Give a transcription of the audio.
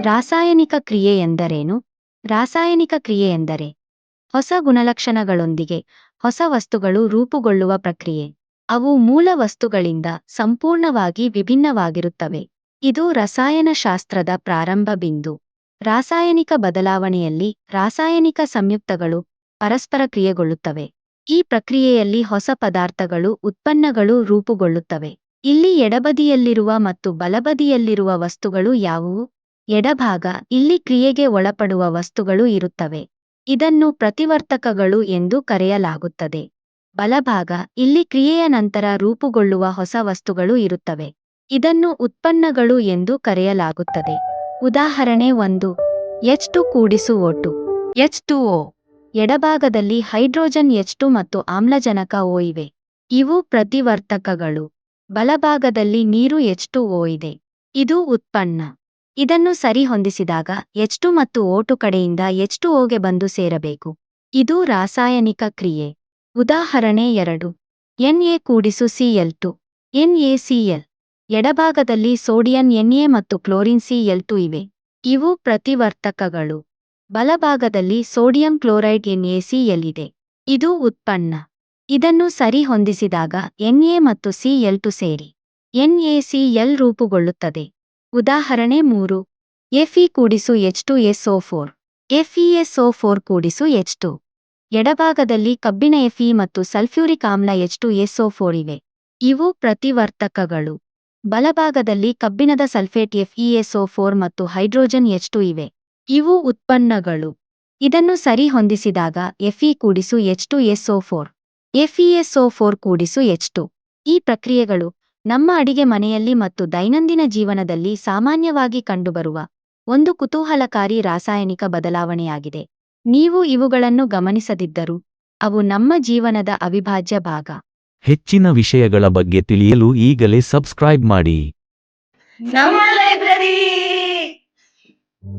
ರಾಸಾಯನಿಕ ಕ್ರಿಯೆ ಎಂದರೇನು? ರಾಸಾಯನಿಕ ಕ್ರಿಯೆ ಎಂದರೆ ಹೊಸ ಗುಣಲಕ್ಷಣಗಳೊಂದಿಗೆ ಹೊಸ ವಸ್ತುಗಳು ರೂಪುಗೊಳ್ಳುವ ಪ್ರಕ್ರಿಯೆ. ಅವು ಮೂಲ ವಸ್ತುಗಳಿಂದ ಸಂಪೂರ್ಣವಾಗಿ ವಿಭಿನ್ನವಾಗಿರುತ್ತವೆ. ಇದು ರಸಾಯನಶಾಸ್ತ್ರದ ಪ್ರಾರಂಭ ಬಿಂದು. ರಾಸಾಯನಿಕ ಬದಲಾವಣೆಯಲ್ಲಿ ರಾಸಾಯನಿಕ ಸಂಯುಕ್ತಗಳು ಪರಸ್ಪರ ಕ್ರಿಯೆಗೊಳ್ಳುತ್ತವೆ. ಈ ಪ್ರಕ್ರಿಯೆಯಲ್ಲಿ ಹೊಸ ಪದಾರ್ಥಗಳು, ಉತ್ಪನ್ನಗಳು ರೂಪುಗೊಳ್ಳುತ್ತವೆ. ಇಲ್ಲಿ ಎಡಬದಿಯಲ್ಲಿರುವ ಮತ್ತು ಬಲಬದಿಯಲ್ಲಿರುವ ವಸ್ತುಗಳು ಯಾವುವು? ಎಡಭಾಗ, ಇಲ್ಲಿ ಕ್ರಿಯೆಗೆ ಒಳಪಡುವ ವಸ್ತುಗಳು ಇರುತ್ತವೆ. ಇದನ್ನು ಪ್ರತಿವರ್ತಕಗಳು ಎಂದು ಕರೆಯಲಾಗುತ್ತದೆ. ಬಲಭಾಗ, ಇಲ್ಲಿ ಕ್ರಿಯೆಯ ನಂತರ ರೂಪುಗೊಳ್ಳುವ ಹೊಸ ವಸ್ತುಗಳು ಇರುತ್ತವೆ. ಇದನ್ನು ಉತ್ಪನ್ನಗಳು ಎಂದು ಕರೆಯಲಾಗುತ್ತದೆ. ಉದಾಹರಣೆ 1. H2 ಕೂಡಿಸು O2. H2O. ಎಡಭಾಗದಲ್ಲಿ ಹೈಡ್ರೋಜನ್ H2 ಮತ್ತು ಆಮ್ಲಜನಕ O ಇವೆ. ಇವು ಪ್ರತಿವರ್ತಕಗಳು. ಬಲಭಾಗದಲ್ಲಿ ನೀರು H2O ಇದೆ. ಇದು ಉತ್ಪನ್ನ. ಇದನ್ನು ಸರಿಹೊಂದಿಸಿದಾಗ H2 ಮತ್ತು O2 ಕಡೆಯಿಂದ H2Oಗೆ ಬಂದು ಸೇರಬೇಕು. ಇದು ರಾಸಾಯನಿಕ ಕ್ರಿಯೆ. ಉದಾಹರಣೆ 2. Na ಕೂಡಿಸು Cl2. NaCl. ಎಡಭಾಗದಲ್ಲಿ ಸೋಡಿಯಂ Na ಮತ್ತು ಕ್ಲೋರಿನ್ Cl2 ಇವೆ. ಇವು ಪ್ರತಿವರ್ತಕಗಳು. ಬಲಭಾಗದಲ್ಲಿ ಸೋಡಿಯಂ ಕ್ಲೋರೈಡ್ NaCl ಇದೆ. ಇದು ಉತ್ಪನ್ನ. ಇದನ್ನು ಸರಿಹೊಂದಿಸಿದಾಗ Na ಮತ್ತು Cl2 ಸೇರಿ NaCl ರೂಪುಗೊಳ್ಳುತ್ತದೆ. ಉದಾಹರಣೆ 3. Fe ಕೂಡಿಸು H2SO4. FeSO4 ಕೂಡಿಸು H2. ಎಡಭಾಗದಲ್ಲಿ ಕಬ್ಬಿಣ Fe ಮತ್ತು ಸಲ್ಫ್ಯೂರಿಕ್ ಆಮ್ಲ H2SO4 ಇವೆ. ಇವು ಪ್ರತಿವರ್ತಕಗಳು. ಬಲಭಾಗದಲ್ಲಿ ಕಬ್ಬಿಣದ ಸಲ್ಫೇಟ್ FeSO4 ಮತ್ತು ಹೈಡ್ರೋಜನ್ H2 ಇವೆ. ಇವು ಉತ್ಪನ್ನಗಳು. ಇದನ್ನು ಸರಿಹೊಂದಿಸಿದಾಗ Fe ಕೂಡಿಸು H2SO4. FeSO4 ಕೂಡಿಸು H2. ಈ ಪ್ರಕ್ರಿಯೆಗಳು ನಮ್ಮ ಅಡಿಗೆ ಮನೆಯಲ್ಲಿ ಮತ್ತು ದೈನಂದಿನ ಜೀವನದಲ್ಲಿ ಸಾಮಾನ್ಯವಾಗಿ ಕಂಡುಬರುವ ಒಂದು ಕುತೂಹಲಕಾರಿ ರಾಸಾಯನಿಕ ಬದಲಾವಣೆಯಾಗಿದೆ. ನೀವು ಇವುಗಳನ್ನು ಗಮನಿಸದಿದ್ದರೂ ಅವು ನಮ್ಮ ಜೀವನದ ಅವಿಭಾಜ್ಯ ಭಾಗ. ಹೆಚ್ಚಿನ ವಿಷಯಗಳ ಬಗ್ಗೆ ತಿಳಿಯಲು ಈಗಲೇ ಸಬ್ಸ್ಕ್ರೈಬ್ ಮಾಡಿ. ನಮ್ಮ ಲೈಬ್ರರಿ